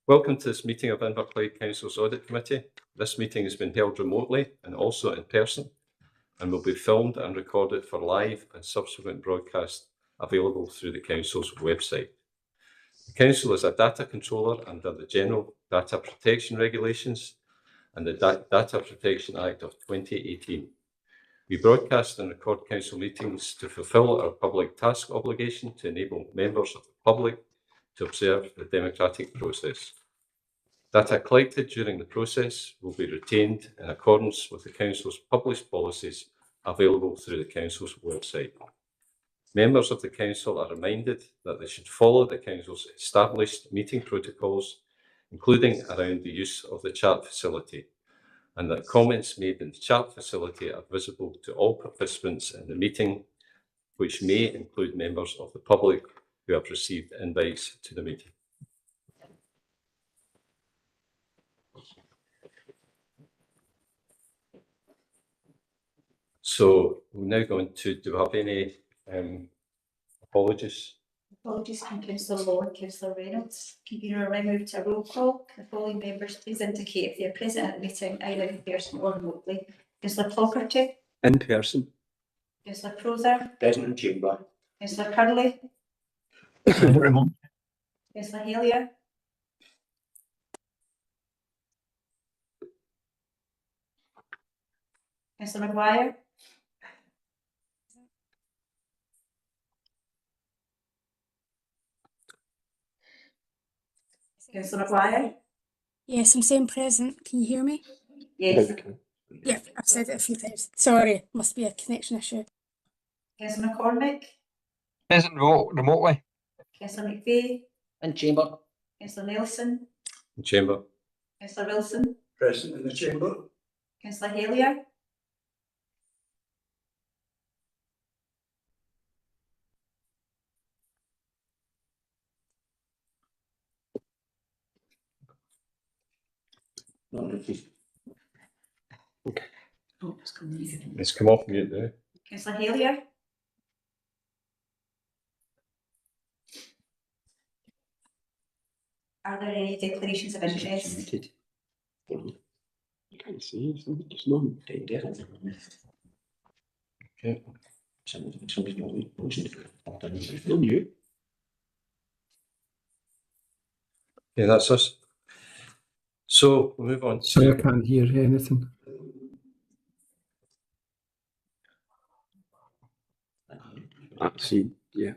Welcome to this meeting of Inverclyde Council's Audit Committee. This meeting has been held remotely and also in person and will be filmed and recorded for live and subsequent broadcast available through the Council's website. The Council is a data controller under the General Data Protection Regulations and the Data Protection Act of 2018. We broadcast and record Council meetings to fulfil our public task obligation to enable members of the public to observe the democratic process. Data collected during the process will be retained in accordance with the Council's published policies available through the Council's website. Members of the Council are reminded that they should follow the Council's established meeting protocols, including around the use of the chat facility, and that comments made in the chat facility are visible to all participants in the meeting, which may include members of the public who have received invites to the meeting. So we're now going to, do we have any apologies? Apologies from Councillor Law and Councillor Reynolds. Can you now move to a roll call? The following members please indicate if they are present at the meeting either in person or remotely. Councillor Clockerty? In person. Councillor Croser? Present in chamber. Councillor Curley? Remote. Councillor Halia? Councillor Maguire? Councillor Maguire? Yes, I'm saying present. Can you hear me? Yes. Yeah, I've said it a few times. Sorry, must be a connection issue. Councillor McCormick? Present remotely. Councillor McVeigh? In chamber. Councillor Nelson? In chamber. Councillor Wilson? Present in the chamber. Councillor Halia? Okay. It's come off mute now. Councillor Halia? Are there any declarations of interest? You can't see, it's not dead. Okay. Somebody's not you. Yeah, that's us. So we'll move on. Sorry, I can't hear anything. See, yeah.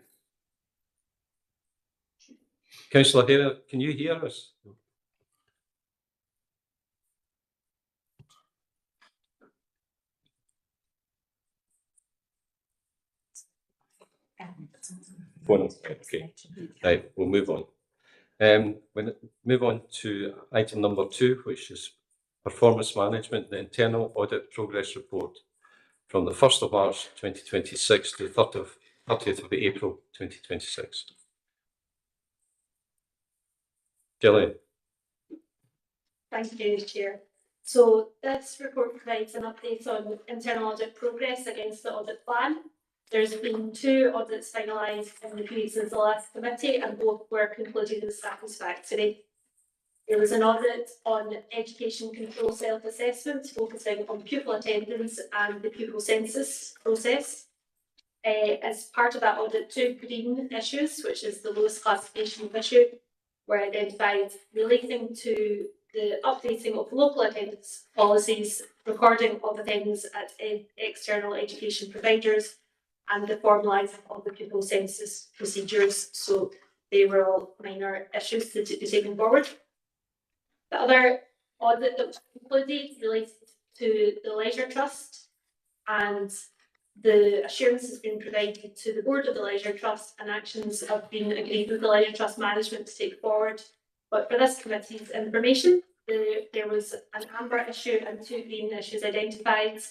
Councillor Hare, can you hear us? Okay, right, we'll move on. We'll move on to item number 2, which is performance management, the internal audit progress report from the 1st of March 2026 to the 30th of April 2026. Gillian. Thank you, Chair. So this report provides an update on internal audit progress against the audit plan. There's been 2 audits finalised in the period since the last committee, and both were concluded as satisfactory. There was an audit on education control self-assessment, focusing on pupil attendance and the pupil census process. As part of that audit, 2 green issues, which is the lowest classification of issue, were identified relating to the updating of local attendance policies, recording of attendance at external education providers, and the formalising of the pupil census procedures. So they were all minor issues to be taken forward. The other audit that was concluded related to the Leisure Trust, and the assurance has been provided to the board of the Leisure Trust and actions have been agreed with the Leisure Trust management to take forward. But for this committee's information, there was an amber issue and 2 green issues identified.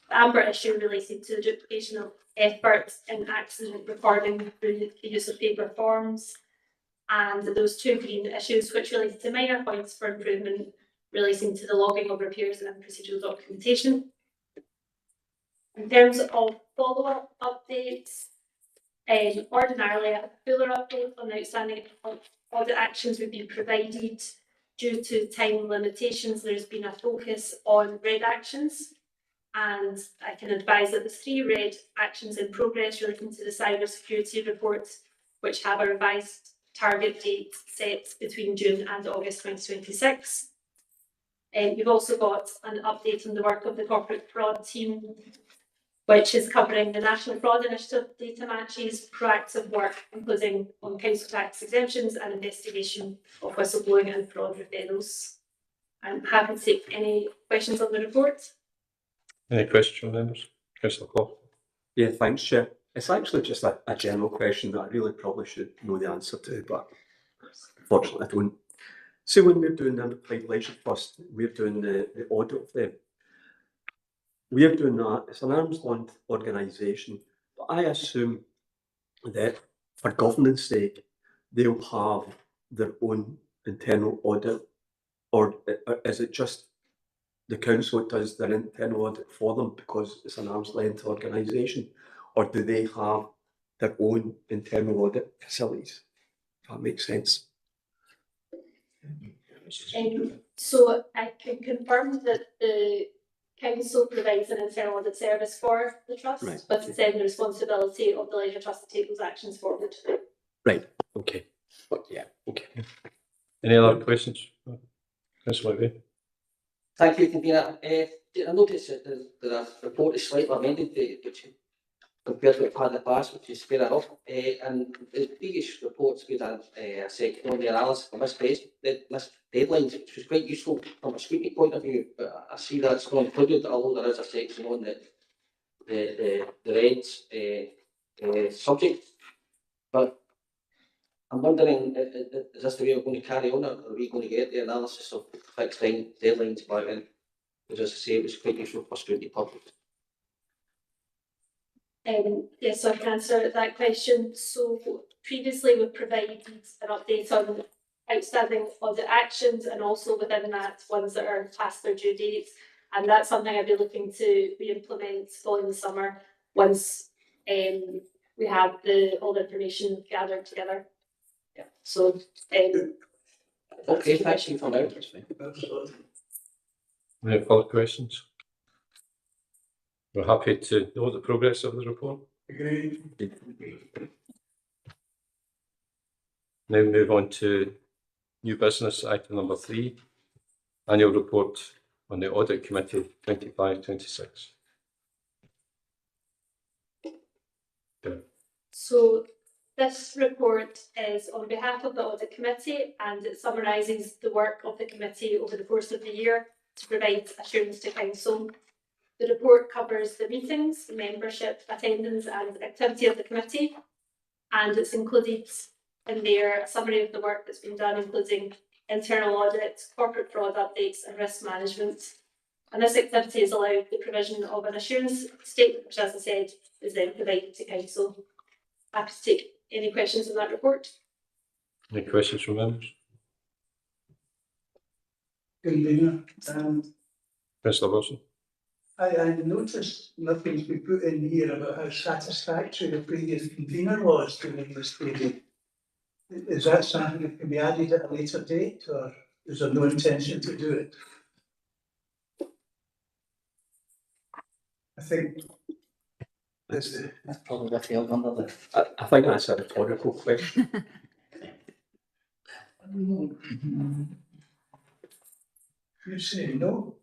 The amber issue related to the duplication of effort in accident recording through the use of paper forms, and those 2 green issues, which related to minor points for improvement relating to the logging of repairs and procedural documentation. In terms of follow-up updates, ordinarily a fuller update on outstanding audit actions would be provided due to time limitations, there's been a focus on red actions. And I can advise that the 3 red actions in progress relating to the cybersecurity report, which have a revised target date set between June and August 2026. You've also got an update on the work of the corporate fraud team, which is covering the National Fraud Initiative data matches, proactive work, including on council tax exemptions and investigation of whistleblowing and fraud referrals. I'm happy to take any questions on the report. Any questions from members? Councillor Clough. Yeah, thanks, Chair. It's actually just a general question that I really probably should know the answer to, but unfortunately I don't. So when we're doing the Leisure Trust, we're doing the audit of them. We're doing that, it's an arm's length organisation, but I assume that for governance sake, they'll have their own internal audit, or is it just the council that does their internal audit for them because it's an arm's length organisation, or do they have their own internal audit facilities? If that makes sense. So I can confirm that the council provides an internal audit service for the trust, Right. but it's then the responsibility of the Leisure Trust to take those actions forward. Right, okay. But yeah, okay. Any other questions? Councillor McVeigh. Thank you, Convener. I noticed that the report is slightly amended which compared to what we've had in the past, which is fair enough. And the previous reports we had a section on the analysis of missed deadlines, which was quite useful from a scrutiny point of view. But I see that's not included, although there is a section on the REDS subject. But I'm wondering, is this the way we're going to carry on, or are we going to get the analysis of fixed time deadlines by then? Because as I say, it was quite useful for scrutiny purposes. Yes, so I can answer that question. So previously we provided an update on outstanding audit actions, and also within that ones that are past their due dates. And that's something I'd be looking to re-implement following the summer once we have all the information gathered together. Yeah. So Okay, thank you for now. Any further questions? We're happy to know the progress of the report. Agreed. Now move on to new business item number 3, annual report on the Audit Committee 25-26. So this report is on behalf of the Audit Committee, and it summarises the work of the committee over the course of the year to provide assurance to council. The report covers the meetings, membership, attendance and activity of the committee, and it's included in there a summary of the work that's been done, including internal audit, corporate fraud updates and risk management. And this activity has allowed the provision of an assurance statement, which, as I said, is then provided to council. Happy to take any questions on that report. Any questions from members? Convener, Councillor Wilson. I noticed nothing's been put in here about how satisfactory the previous convener was during this period. Is that something that can be added at a later date, or is there no intention to do it? I think That's probably what failed under the. I think that's a rhetorical question. you say no.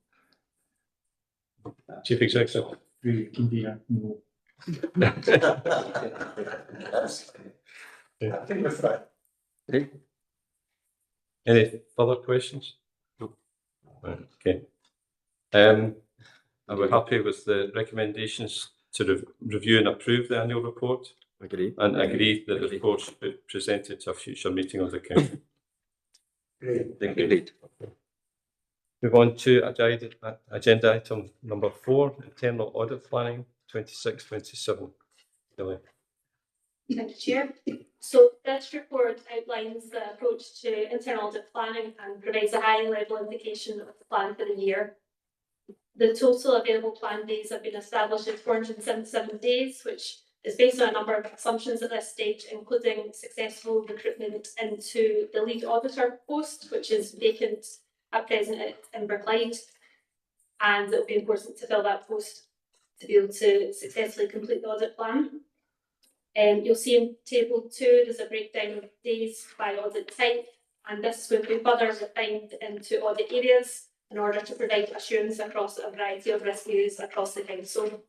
Chief Executive. No. I think we're fine. Any further questions? No. Right, okay. Are we happy with the recommendations to review and approve the annual report? Agree. And agree that the report should be presented to a future meeting of the council? Great. Agreed. Move on to agenda item number 4, internal audit planning 26-27. Billy. Thank you, Chair. So this report outlines the approach to internal audit planning and provides a high-level indication of the plan for the year. The total available plan days have been established at 477 days, which It's based on a number of assumptions at this stage, including successful recruitment into the lead auditor post, which is vacant at present at Inverclyde. And it will be important to fill that post to be able to successfully complete the audit plan. You'll see in table 2, there's a breakdown of days by audit type, and this will be further refined into audit areas in order to provide assurance across a variety of risk areas across the council.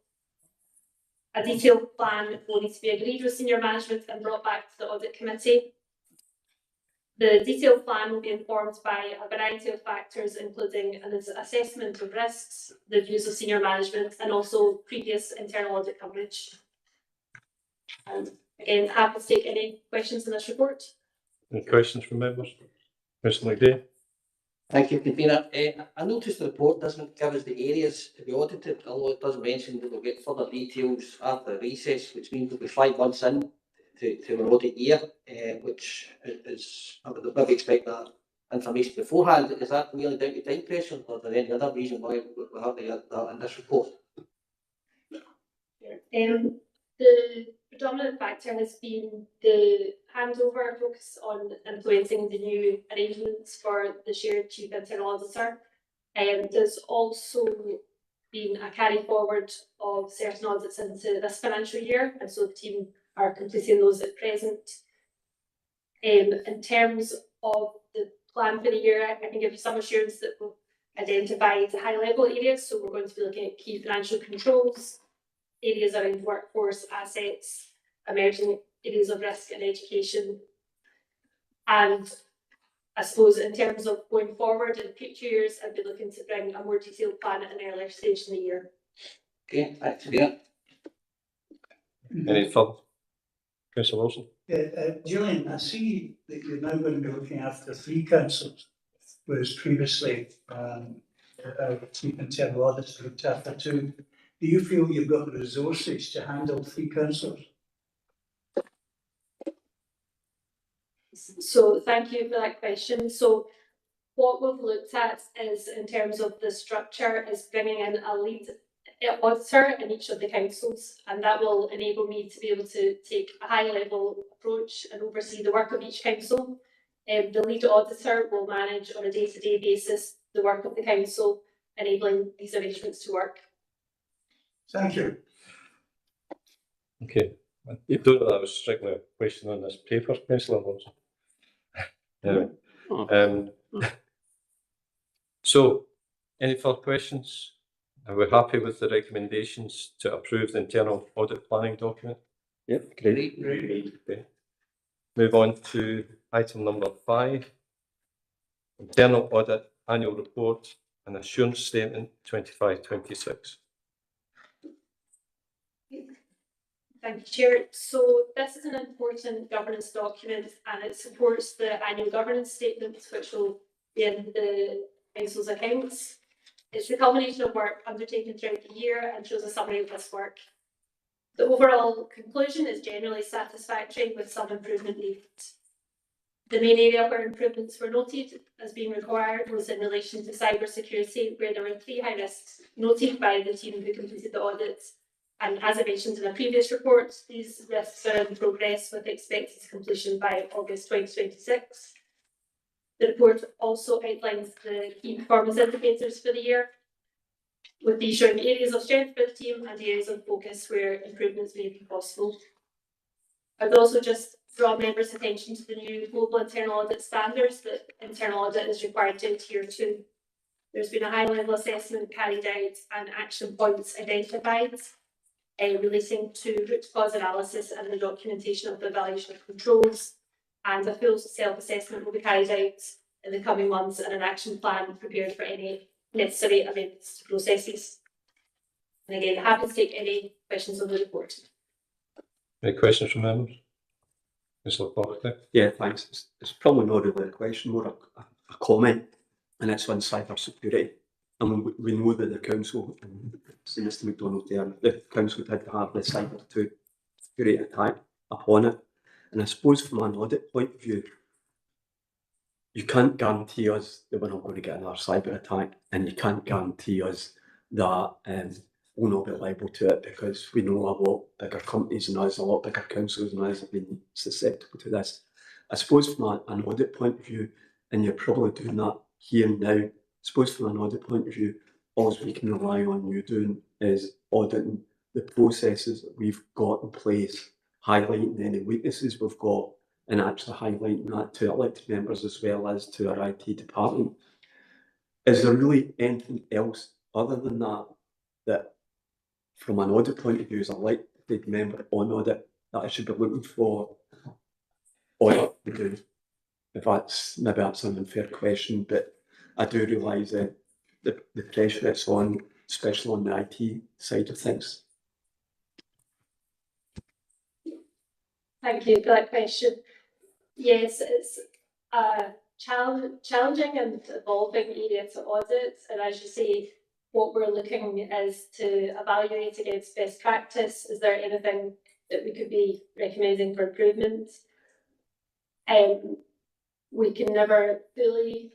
A detailed plan will need to be agreed with senior management and brought back to the audit committee. The detailed plan will be informed by a variety of factors, including an assessment of risks, the views of senior management, and also previous internal audit coverage. And again, happy to take any questions in this report. Any questions from members? Mr. McDay? Thank you, Convener. I noticed the report doesn't give us the areas to be audited, although it does mention that we'll get further details after recess, which means we'll be 5 months in to an audit year, which is, I would maybe expect that information beforehand. Is that really down to time pressure, or is there any other reason why we have that in this report? The predominant factor has been the handover focus on implementing the new arrangements for the shared chief internal auditor. There's also been a carry forward of certain audits into this financial year, and so the team are completing those at present. In terms of the plan for the year, I can give you some assurance that we've identified high level areas, so we're going to be looking at key financial controls, areas around workforce, assets, emerging areas of risk and education. And I suppose in terms of going forward in future years, I'd be looking to bring a more detailed plan at an earlier stage in the year. Okay, thanks again. Any further? Councillor Wilson? Julian, I see that you're now going to be looking after 3 councils, whereas previously our chief internal auditor looked after 2. Do you feel you've got the resources to handle 3 councils? So thank you for that question. So what we've looked at is, in terms of the structure, is bringing in a lead auditor in each of the councils, and that will enable me to be able to take a high level approach and oversee the work of each council. The lead auditor will manage on a day-to-day basis the work of the council, enabling these arrangements to work. Thank you. Okay. You don't know that was strictly a question on this paper, Councillor Wilson. So, any further questions? Are we happy with the recommendations to approve the internal audit planning document? Yep, great. Okay. Move on to item number 5. Internal audit annual report and assurance statement 25-26. Thank you, Chair. So this is an important governance document, and it supports the annual governance statement, which will be in the council's accounts. It's the culmination of work undertaken throughout the year and shows a summary of this work. The overall conclusion is generally satisfactory, with some improvement needed. The main area where improvements were noted as being required was in relation to cybersecurity, where there were 3 high risks noted by the team who completed the audit. And as I mentioned in a previous report, these risks are in progress with expected completion by August 2026. The report also outlines the key performance indicators for the year, with these showing areas of strength for the team and areas of focus where improvements may be possible. I would also just draw members' attention to the new global internal audit standards that internal audit is required to adhere to. There's been a high-level assessment carried out and action points identified relating to root cause analysis and the documentation of the evaluation of controls, and a full self-assessment will be carried out in the coming months and an action plan prepared for any necessary amendments to processes. And again, happy to take any questions on the report. Any questions from members? Councillor Clark? Yeah, thanks. It's probably not really a question, more a comment, and it's on cyber security. I mean, we know that the council, and Mr McDonald there, the council did have the cyber security attack upon it. And I suppose from an audit point of view, you can't guarantee us that we're not going to get another cyber attack, and you can't guarantee us that will not be liable to it because we know a lot bigger companies than us, a lot bigger councils than us have been susceptible to this. I suppose from an audit point of view, and you're probably doing that here and now, I suppose from an audit point of view, all we can rely on you doing is auditing the processes that we've got in place, highlighting any weaknesses we've got, and actually highlighting that to elected members as well as to our IT department. Is there really anything else other than that, that from an audit point of view, as an elected member on audit, that I should be looking for audit to do? If maybe that's an unfair question, but I do realise that the pressure that's on, especially on the IT side of things. Thank you for that question. Yes, it's a challenging and evolving area to audit, and as you say, what we're looking is to evaluate against best practice. Is there anything that we could be recommending for improvement? We can never fully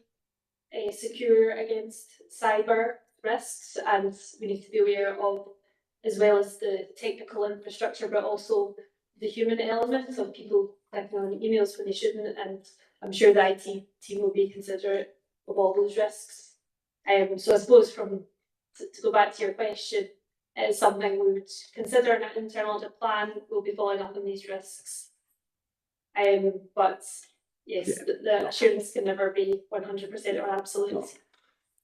secure against cyber risks, and we need to be aware of, as well as the technical infrastructure, but also the human element of people clicking on emails when they shouldn't, and I'm sure the IT team will be considerate of all those risks. So I suppose to go back to your question, it is something we would consider in an internal audit plan. We'll be following up on these risks. But yes, the assurance can never be 100% or absolute. No.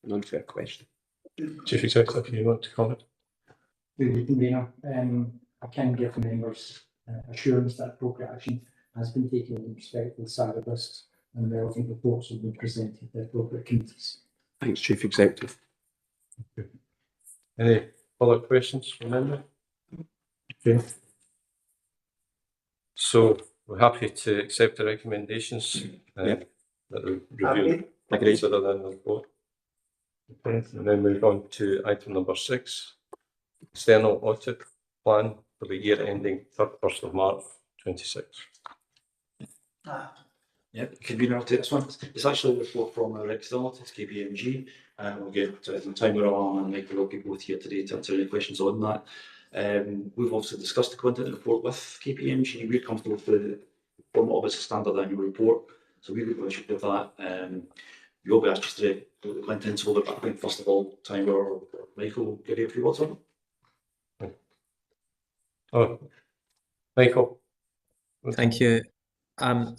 An unfair question. Chief Executive, if you want to comment. Good evening, Mayor. I can give members assurance that appropriate action has been taken in respect of the cyber risks, and relevant reports will be presented to the appropriate committees. Thanks, Chief Executive. Any other questions from members? Okay. So we're happy to accept the recommendations that we reviewed. Consider them in the report. Okay, and then move on to item number 6, external audit plan for the year ending 31st of March 26. Yeah, convener, I'll take this one. It's actually a report from our external audit, KPMG, and we'll get Timer on and Michael will be both here today to answer any questions on that. We've also discussed the content of the report with KPMG. We're comfortable with the format of its standard annual report, so we would go issue with that. We will be asked just to go the contents over, but I think first of all, Timer or Michael will give you a few words on it. Oh, Michael. Thank you. I'm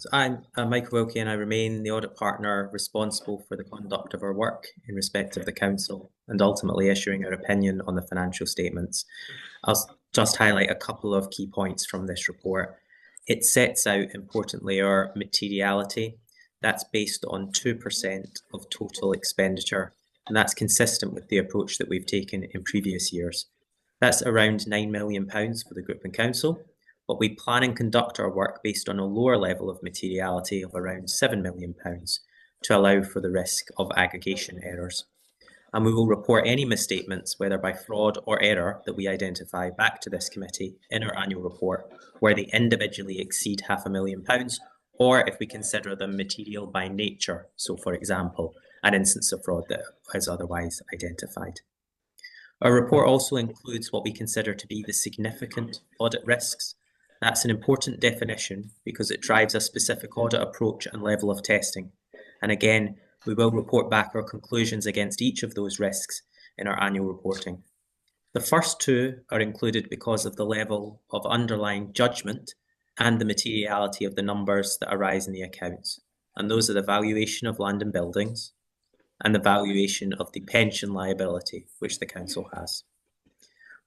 Michael Wilkie, and I remain the audit partner responsible for the conduct of our work in respect of the council and ultimately issuing our opinion on the financial statements. I'll just highlight a couple of key points from this report. It sets out, importantly, our materiality. That's based on 2% of total expenditure, and that's consistent with the approach that we've taken in previous years. That's around £9 million for the group and council, but we plan and conduct our work based on a lower level of materiality of around £7 million to allow for the risk of aggregation errors. And we will report any misstatements, whether by fraud or error, that we identify back to this committee in our annual report, where they individually exceed £500,000, or if we consider them material by nature. So, for example, an instance of fraud that is otherwise identified. Our report also includes what we consider to be the significant audit risks. That's an important definition because it drives a specific audit approach and level of testing. And again, we will report back our conclusions against each of those risks in our annual reporting. The first two are included because of the level of underlying judgment and the materiality of the numbers that arise in the accounts. And those are the valuation of land and buildings and the valuation of the pension liability, which the council has.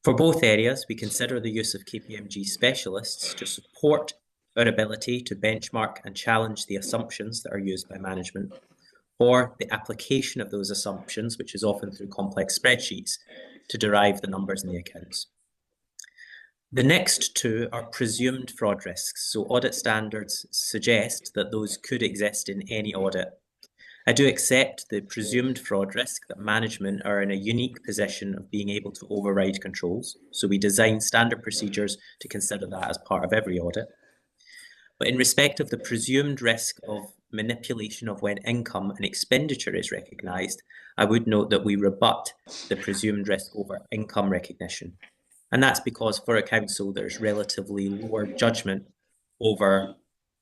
For both areas, we consider the use of KPMG specialists to support our ability to benchmark and challenge the assumptions that are used by management, or the application of those assumptions, which is often through complex spreadsheets, to derive the numbers in the accounts. The next two are presumed fraud risks, so audit standards suggest that those could exist in any audit. I do accept the presumed fraud risk that management are in a unique position of being able to override controls, so we design standard procedures to consider that as part of every audit. But in respect of the presumed risk of manipulation of when income and expenditure is recognised, I would note that we rebut the presumed risk over income recognition. And that's because for a council, there's relatively lower judgment over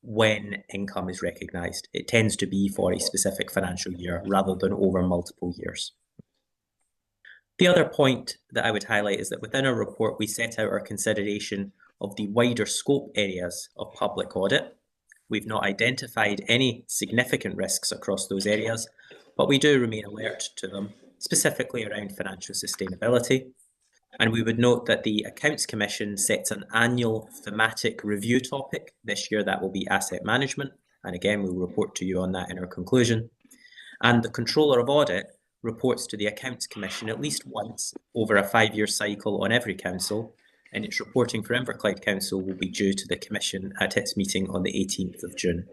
when income is recognised. It tends to be for a specific financial year rather than over multiple years. The other point that I would highlight is that within our report, we set out our consideration of the wider scope areas of public audit. We've not identified any significant risks across those areas, but we do remain alert to them, specifically around financial sustainability. And we would note that the Accounts Commission sets an annual thematic review topic. This year that will be asset management. And again, we'll report to you on that in our conclusion. And the Controller of Audit reports to the Accounts Commission at least once over a 5-year cycle on every council, and its reporting for Inverclyde Council will be due to the Commission at its meeting on the 18th of June.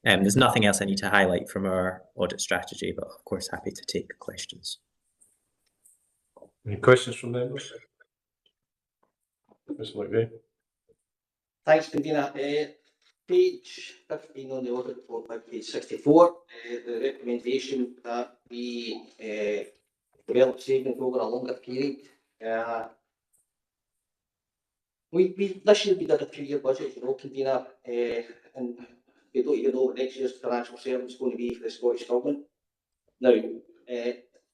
There's nothing else I need to highlight from our audit strategy, but of course happy to take questions. Any questions from members? Mr. McVeigh. Thanks, Convener. Page 15 on the audit report, page 64, the recommendation that we develop savings over a longer period. This year we did a 2-year budget, you know, Convener, and we don't even know what next year's financial service is going to be for the Scottish Government. Now,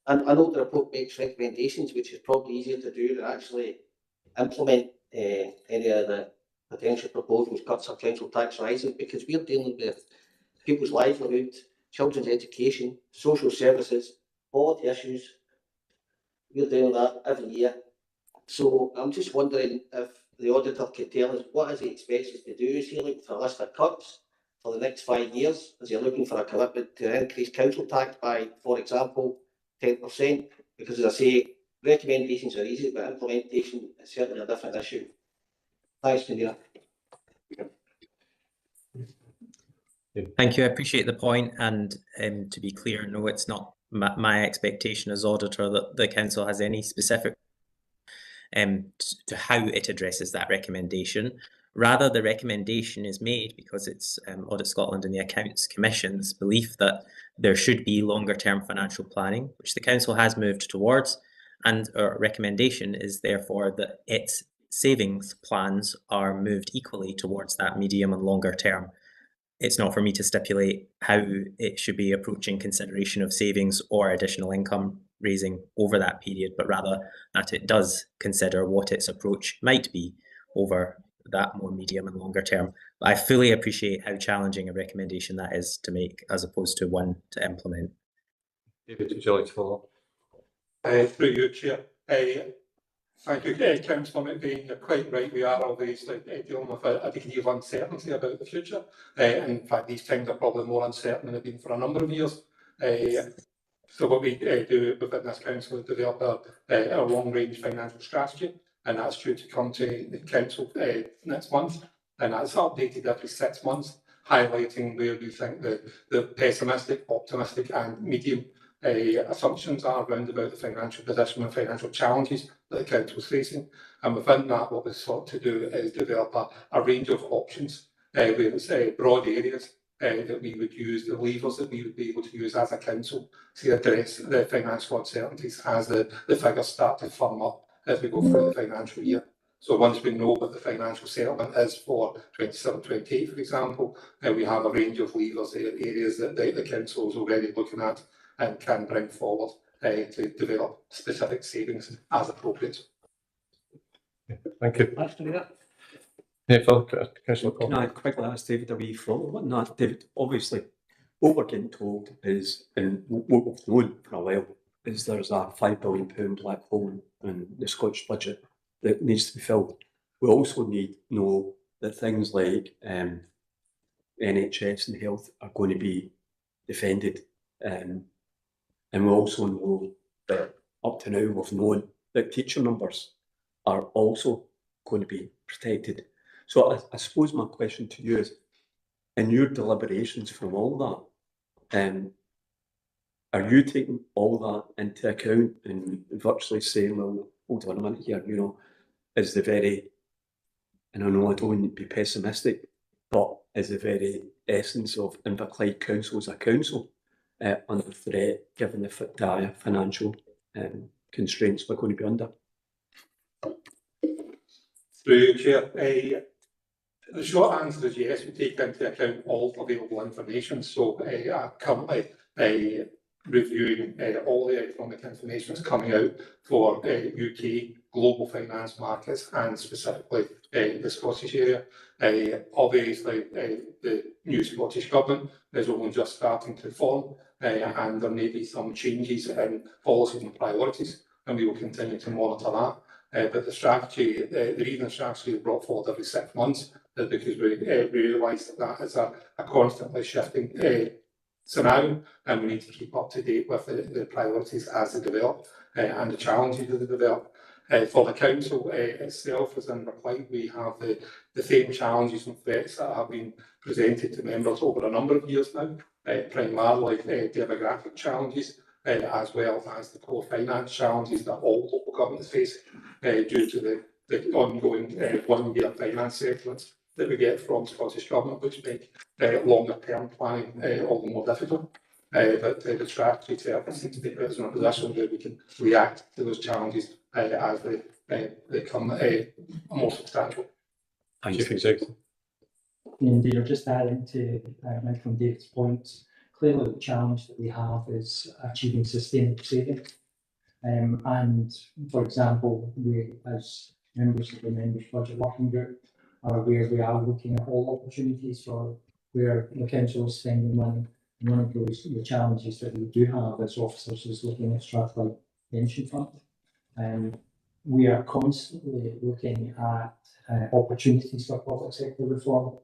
and I know the report makes recommendations, which is probably easier to do than actually implement any of the potential proposals, cuts or council tax rises, because we're dealing with people's livelihood, children's education, social services, quality issues. We're doing that every year. So I'm just wondering if the auditor could tell us what is he expects us to do. Is he looking for a list of cuts for the next 5 years? Is he looking for a commitment to increase council tax by, for example, 10%? Because as I say, recommendations are easy, but implementation is certainly a different issue. Thanks, Convener. Thank you. I appreciate the point, and to be clear, no, it's not my expectation as auditor that the council has any specific to how it addresses that recommendation. Rather, the recommendation is made because it's Audit Scotland and the Accounts Commission's belief that there should be longer term financial planning, which the council has moved towards, and our recommendation is therefore that its savings plans are moved equally towards that medium and longer term. It's not for me to stipulate how it should be approaching consideration of savings or additional income raising over that period, but rather that it does consider what its approach might be over that more medium and longer term. But I fully appreciate how challenging a recommendation that is to make as opposed to one to implement. David, would you like to follow up? Through you, Chair. Thank you, Councillor McVeigh. You're quite right. We are obviously dealing with a degree of uncertainty about the future. In fact, these times are probably more uncertain than they've been for a number of years. So what we do within this council is develop a long-range financial strategy, and that's due to come to the council next month, and that's updated every 6 months, highlighting where we think the pessimistic, optimistic and medium assumptions are around about the financial position and financial challenges that the council is facing. And within that, what we sought to do is develop a range of options with broad areas that we would use, the levers that we would be able to use as a council to address the financial uncertainties as the figures start to firm up as we go through the financial year. So once we know what the financial settlement is for 27-28, for example, we have a range of levers, areas that the council is already looking at and can bring forward to develop specific savings as appropriate. Thank you. Can I quickly ask David a wee follow on that? David, obviously, what we're getting told is, and what we've known for a while, is there's a £5 billion black hole in the Scottish budget that needs to be filled. We also need to know that things like NHS and health are going to be defended. And we also know that up to now we've known that teacher numbers are also going to be protected. So I suppose my question to you is, in your deliberations from all that, are you taking all that into account and virtually saying, well, hold on a minute here, you know, is the very, and I know I don't want to be pessimistic, but is the very essence of Inverclyde Council as a council under threat, given the dire financial constraints we're going to be under. Through you, Chair. The short answer is yes, we take into account all available information. So I'm currently reviewing all the economic information that's coming out for UK global finance markets and specifically the Scottish area. Obviously, the new Scottish Government is only just starting to form and there may be some changes in policies and priorities, and we will continue to monitor that. But the strategy, the reason the strategy is brought forward every 6 months is because we realise that is a constantly shifting scenario, and we need to keep up to date with the priorities as they develop and the challenges as they develop. For the council itself, as Inverclyde, we have the same challenges and threats that have been presented to members over a number of years now, primarily demographic challenges, as well as the core finance challenges that all local governments face due to the ongoing 1-year finance settlements that we get from Scottish Government, which make longer term planning all the more difficult. But the strategy seems to be put us in a position where we can react to those challenges as they become more substantial. Chief Executive. Indeed, just adding to Michael and David's points, clearly the challenge that we have is achieving sustainable savings. And for example, we as members of the Members Budget Working Group are aware we are looking at all opportunities for where the council is spending money. And one of the challenges that we do have as officers is looking at Strathclyde Pension Fund. We are constantly looking at opportunities for public sector reform,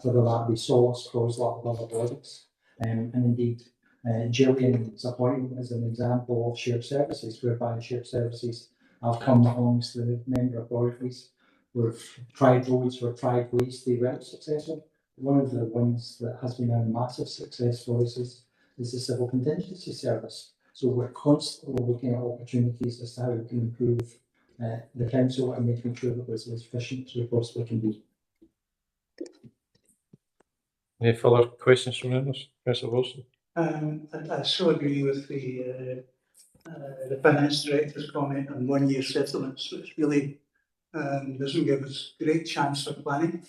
whether that be SOS, CROSLAP, or other audits. And indeed, Gillian's appointment is an example of shared services, whereby shared services have come amongst the member authorities. We've tried roads, we've tried ways, they weren't successful. One of the ones that has been a massive success for us is the Civil Contingency Service. So we're constantly looking at opportunities as to how we can improve the council and making sure that it's as efficient as we possibly can be. Any further questions from members? Councillor Wilson. I so agree with the Finance Director's comment on 1-year settlements, which really doesn't give us great chance for planning.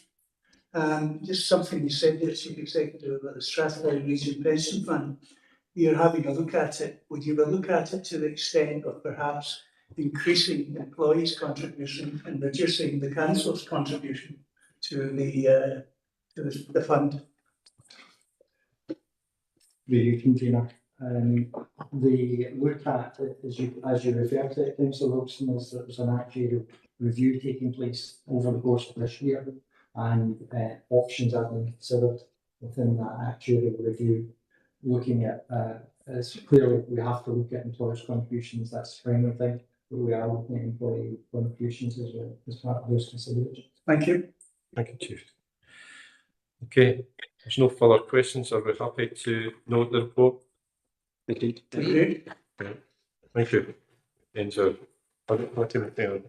Just something you said there, Chief Executive, about the Strathclyde Region Pension Fund. You're having a look at it. Would you look at it to the extent of perhaps increasing employees' contribution and reducing the council's contribution to the fund? The convener. The look at, as you refer to it, Councillor Wilson, is that there's an actuarial review taking place over the course of this year, and options are being considered within that actuarial review. Looking at, as clearly we have to look at employers' contributions, that's the primary thing, but we are looking at employee contributions as part of those considerations. Thank you. Thank you, Chief. Okay, there's no further questions. Are we happy to note the report? Indeed. Agreed. Thank you. Enjoy. Audit Committee.